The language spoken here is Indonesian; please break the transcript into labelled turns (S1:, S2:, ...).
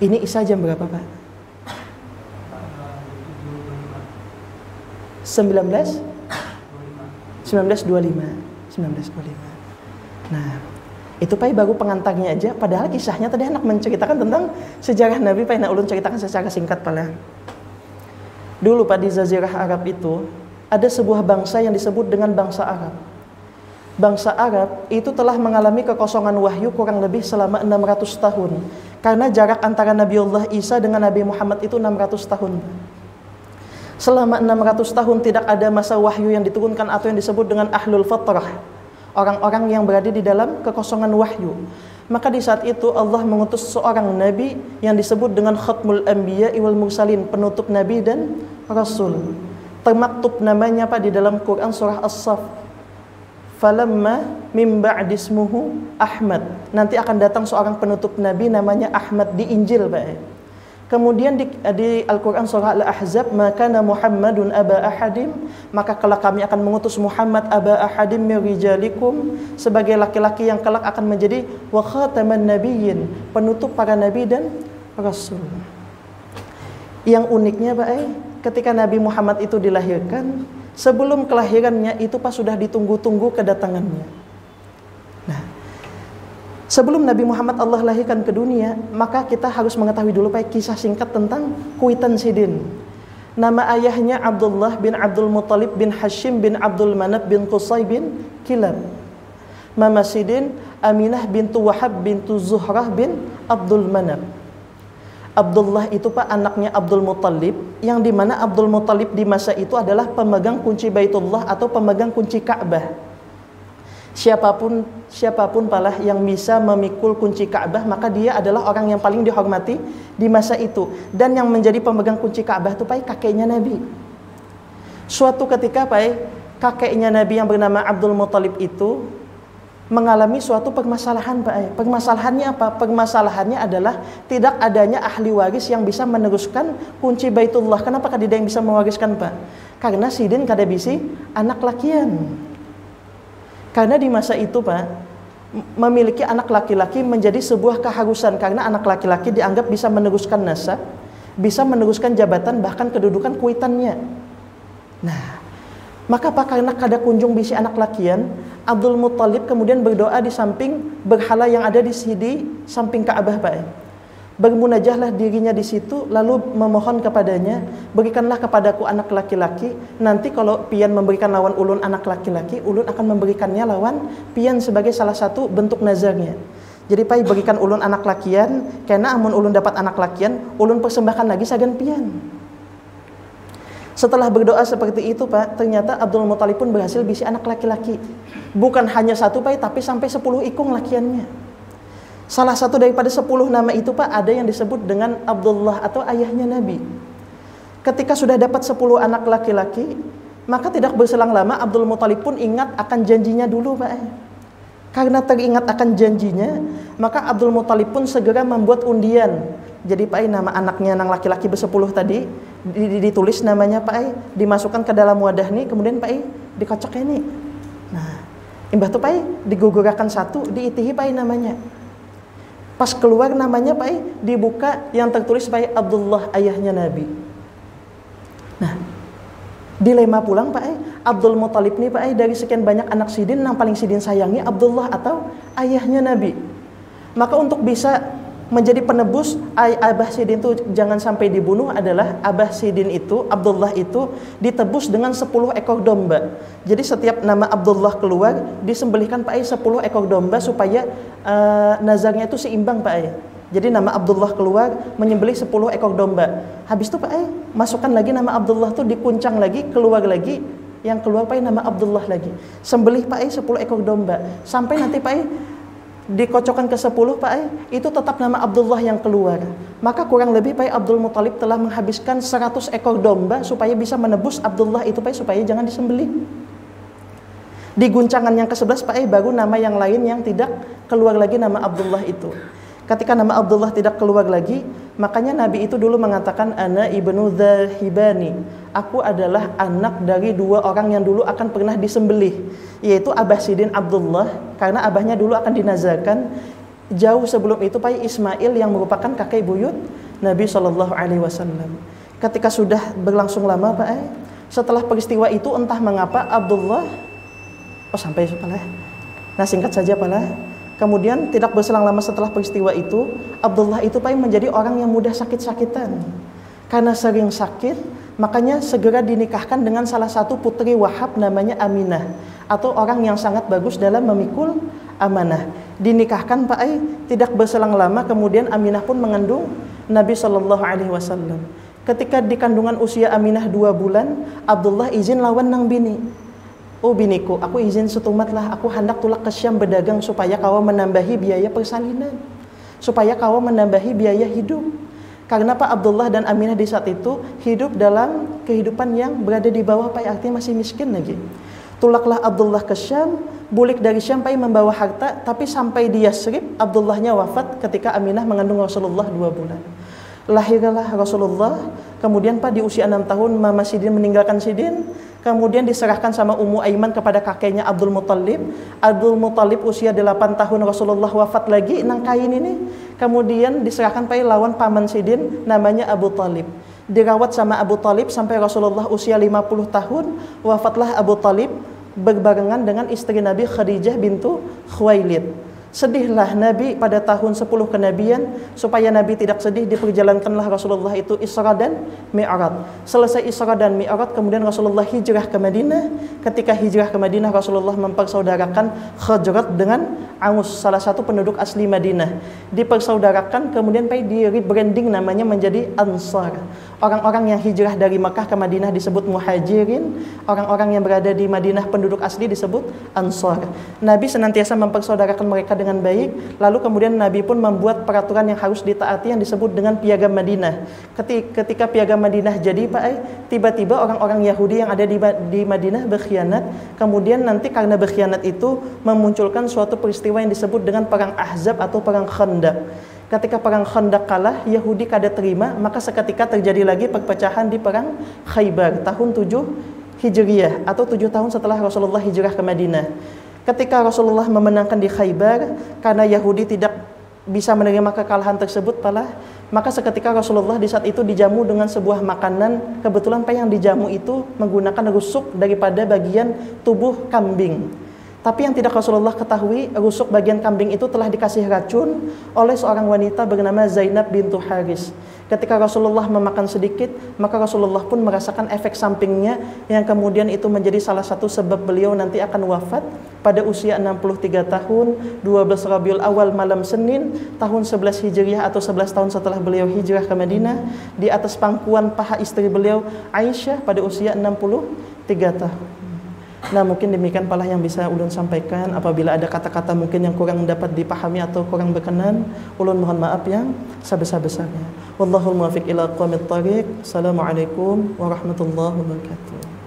S1: Ini Isya jam berapa Pak? 1925. Nah, itu Pak baru pengantarnya aja, padahal kisahnya tadi anak menceritakan tentang sejarah Nabi Pak, ulun ceritakan secara singkat pala. Dulu Pak di Jazirah Arab itu ada sebuah bangsa yang disebut dengan bangsa Arab. Bangsa Arab itu telah mengalami kekosongan wahyu kurang lebih selama 600 tahun. Karena jarak antara Nabiullah Isa dengan Nabi Muhammad itu 600 tahun. Selama 600 tahun tidak ada masa wahyu yang diturunkan atau yang disebut dengan ahlul fatrah, orang-orang yang berada di dalam kekosongan wahyu. Maka di saat itu Allah mengutus seorang nabi yang disebut dengan khatmul anbiya wal mursalin, penutup nabi dan rasul. Termaktub namanya Pak di dalam Quran surah As-Saff. Falamma min ba'di ismuhu Ahmad. Nanti akan datang seorang penutup nabi namanya Ahmad di Injil Pak. Kemudian di Al-Quran surah Al-Ahzab, maka Muhammadun aba ahadim, maka kelak kami akan mengutus Muhammad aba ahadim min rijalikum, sebagai laki-laki yang kelak akan menjadi wa khataman nabiyyin, penutup para nabi dan rasul. Yang uniknya Pak, ketika Nabi Muhammad itu dilahirkan, sebelum kelahirannya itu Pak sudah ditunggu-tunggu kedatangannya. Nah, sebelum Nabi Muhammad Allah lahirkan ke dunia, maka kita harus mengetahui dulu Pak kisah singkat tentang Kuitan Sidin. Nama ayahnya Abdullah bin Abdul Muttalib bin Hashim bin Abdul Manaf bin Qusay bin Kilab. Mama Sidin Aminah bintu Wahab bintu Zuhrah bin Abdul Manaf. Abdullah itu Pak anaknya Abdul Muttalib, yang dimana Abdul Muttalib di masa itu adalah pemegang kunci Baitullah atau pemegang kunci Ka'bah. Siapapun palah yang bisa memikul kunci Ka'bah, maka dia adalah orang yang paling dihormati di masa itu. Dan yang menjadi pemegang kunci Ka'bah itu Pak kakeknya Nabi. Suatu ketika Pak kakeknya Nabi yang bernama Abdul Muttalib itu mengalami suatu permasalahan Pak. Permasalahannya apa? Permasalahannya adalah tidak adanya ahli waris yang bisa meneruskan kunci Baitullah. Kenapa tidak yang bisa mewariskan Pak? Karena Sidin kada bisi anak lakian. Karena di masa itu Pak, memiliki anak laki-laki menjadi sebuah keharusan, karena anak laki-laki dianggap bisa meneruskan nasab, bisa meneruskan jabatan, bahkan kedudukan kuitannya. Nah, maka Pak karena kada kunjung bisi anak lakian, Abdul Muttalib kemudian berdoa di samping berhala yang ada di samping Ka'bah Pak. Bermunajahlah dirinya di situ, lalu memohon kepadanya, berikanlah kepadaku anak laki-laki. Nanti kalau pian memberikan lawan ulun anak laki-laki, ulun akan memberikannya lawan pian sebagai salah satu bentuk nazarnya. Jadi Pak berikan ulun anak lakian, karena amun ulun dapat anak lakian, ulun persembahkan lagi sagan pian. Setelah berdoa seperti itu Pak, ternyata Abdul Muttalib pun berhasil bisi anak laki-laki. Bukan hanya satu Pak, tapi sampai 10 ikung lakiannya. Salah satu daripada 10 nama itu Pak ada yang disebut dengan Abdullah atau ayahnya Nabi. Ketika sudah dapat 10 anak laki-laki, maka tidak berselang lama Abdul Muttalib pun ingat akan janjinya dulu Pak. Karena teringat akan janjinya, maka Abdul Muttalib pun segera membuat undian. Jadi Pak nama anaknya yang laki-laki bersepuluh tadi ditulis namanya Pak, dimasukkan ke dalam wadah nih, kemudian Pak dikocok ini. Nah, imbah tuh Pak digugurakan satu, diitihi Pak namanya. Pas keluar namanya Pak dibuka yang tertulis Pak Abdullah ayahnya Nabi. Nah, dilema pulang Pak Abdul Muttalib nih Pak dari sekian banyak anak Sidin yang paling Sidin sayangi Abdullah atau ayahnya Nabi. Maka untuk bisa menjadi penebus Abah Sidin itu jangan sampai dibunuh adalah Abah Sidin itu, Abdullah itu ditebus dengan 10 ekor domba. Jadi setiap nama Abdullah keluar disembelihkan Pak 10 ekor domba supaya nazarnya itu seimbang Pak. Jadi nama Abdullah keluar menyembelih 10 ekor domba. Habis itu Pak masukkan lagi nama Abdullah tuh dikuncang lagi, keluar lagi, yang keluar Pak nama Abdullah lagi. Sembelih Pak 10 ekor domba sampai nanti Pak dikocokkan ke 10 Pak itu tetap nama Abdullah yang keluar. Maka kurang lebih Pak Abdul Muttalib telah menghabiskan 100 ekor domba supaya bisa menebus Abdullah itu Pak supaya jangan disembelih. Di guncangan yang ke-11 Pak baru nama yang lain yang tidak keluar lagi nama Abdullah itu. Ketika nama Abdullah tidak keluar lagi, makanya Nabi itu dulu mengatakan ana ibnu dzahibani. Aku adalah anak dari 2 orang yang dulu akan pernah disembelih, yaitu Abah Sidin Abdullah karena abahnya dulu akan dinazarkan, Jauh sebelum itu pai Ismail yang merupakan kakek buyut Nabi Shallallahu Alaihi Wasallam. Ketika sudah berlangsung lama Pak, setelah peristiwa itu entah mengapa Abdullah, sampai pala. Nah singkat saja pala. Kemudian tidak berselang lama setelah peristiwa itu, Abdullah itu Pak menjadi orang yang mudah sakit-sakitan. Karena sering sakit, makanya segera dinikahkan dengan salah satu putri Wahab namanya Aminah, atau orang yang sangat bagus dalam memikul amanah. Dinikahkan Pak tidak berselang lama kemudian Aminah pun mengandung Nabi Shallallahu Alaihi Wasallam. Ketika di kandungan usia Aminah 2 bulan, Abdullah izin lawan nang bini. Oh biniku, aku izin setumat lah, aku hendak tulak ke Syam berdagang supaya kau menambahi biaya persalinan, supaya kau menambahi biaya hidup. Karena Pak Abdullah dan Aminah di saat itu hidup dalam kehidupan yang berada di bawah Pak, artinya masih miskin lagi. Tulaklah Abdullah ke Syam, bulik dari Syam Pak membawa harta, tapi sampai di Yasrib Abdullahnya wafat ketika Aminah mengandung Rasulullah 2 bulan. Lahirlah Rasulullah, kemudian Pak di usia 6 tahun Mama Sidin meninggalkan Sidin, kemudian diserahkan sama Ummu Aiman kepada kakeknya Abdul Muttalib. Abdul Muttalib usia 8 tahun Rasulullah wafat lagi nang kain ini, kemudian diserahkan Pak lawan paman Sidin namanya Abu Talib. Dirawat sama Abu Talib sampai Rasulullah usia 50 tahun, wafatlah Abu Talib berbarengan dengan istri Nabi Khadijah bintu Khuwailid. Sedihlah Nabi pada tahun 10 kenabian. Supaya Nabi tidak sedih, diperjalankanlah Rasulullah itu Isra dan Mi'raj. Selesai Isra dan Mi'raj, kemudian Rasulullah hijrah ke Madinah. Ketika hijrah ke Madinah, Rasulullah mempersaudarakan Khazraj dengan Aus, salah satu penduduk asli Madinah. Dipersaudarakan, kemudian di rebranding namanya menjadi Ansar. Orang-orang yang hijrah dari Makkah ke Madinah disebut Muhajirin. Orang-orang yang berada di Madinah penduduk asli disebut Ansar. Nabi senantiasa mempersaudarakan mereka dengan baik. Lalu kemudian Nabi pun membuat peraturan yang harus ditaati yang disebut dengan Piagam Madinah. Ketika Piagam Madinah jadi Pak, tiba-tiba orang-orang Yahudi yang ada di Madinah berkhianat. Kemudian nanti karena berkhianat itu memunculkan suatu peristiwa yang disebut dengan Perang Ahzab atau Perang Khandaq. Ketika Perang Khandaq kalah, Yahudi kada terima, maka seketika terjadi lagi perpecahan di Perang Khaybar tahun 7 Hijriyah atau 7 tahun setelah Rasulullah hijrah ke Madinah. Ketika Rasulullah memenangkan di Khaybar, karena Yahudi tidak bisa menerima kekalahan tersebut maka seketika Rasulullah di saat itu dijamu dengan sebuah makanan. Kebetulan Pak yang dijamu itu menggunakan rusuk daripada bagian tubuh kambing. Tapi yang tidak Rasulullah ketahui, rusuk bagian kambing itu telah dikasih racun oleh seorang wanita bernama Zainab bintu Haris. Ketika Rasulullah memakan sedikit, maka Rasulullah pun merasakan efek sampingnya, yang kemudian itu menjadi salah satu sebab beliau nanti akan wafat pada usia 63 tahun, 12 Rabiul Awal malam Senin, tahun 11 Hijriah atau 11 tahun setelah beliau hijrah ke Madinah, di atas pangkuan paha istri beliau Aisyah pada usia 63 tahun. Nah mungkin demikian pala yang bisa ulun sampaikan. Apabila ada kata-kata mungkin yang kurang dapat dipahami atau kurang berkenan, ulun mohon maaf yang sebesar-besarnya. Wallahul muwaffiq ila aqwamit thariq. Assalamualaikum warahmatullahi wabarakatuh.